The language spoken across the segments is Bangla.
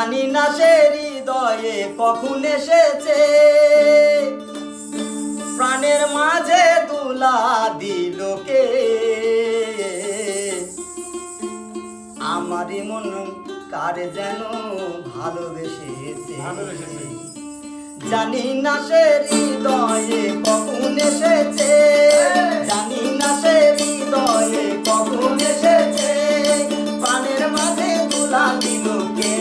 জানি না সে হৃদয়ে কখন এসেছে, প্রাণের মাঝে দুলা দিল কে। আমারই মন কার যেন ভালোবেসেছে, জানি না সে হৃদয়ে কখন এসেছে, জানি না সে হৃদয়ে কখন এসেছে, প্রাণের মাঝে দুলা দিল কে।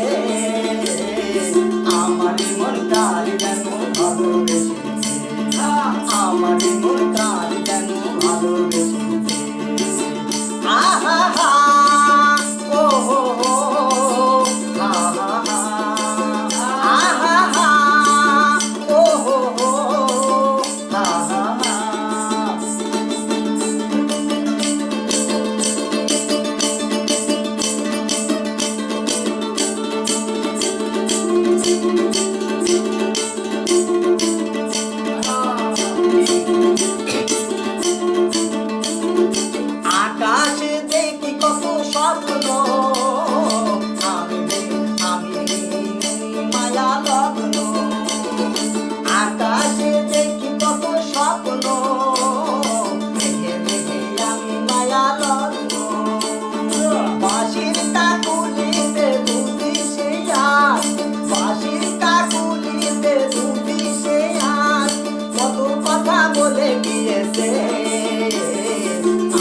আমারই মন কার যেন ভালোবেসেছে, আমারই মন কার যেন ভালোবেসেছে। আহা হা ও হো হো, আহা হা আহা হা ও হো হো, আহা হা। আকাশে দেখি কত স্বপ্ন, আমি মায়া লগ্ন। আকাশে দেখি কত স্বপ্ন, মেঘে মেঘে আমি মায়া লগ্ন। বাঁশির কাকুলিতে দুটি সে আজ, বাঁশির কাকুলিতে দুটি সে আজ, কত কথা বলে গিয়েছে।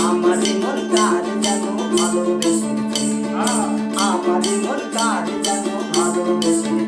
আমারই মন কার যেন ভালোবেসেছে, আমারই মন কার যেন ভালোবেসেছে।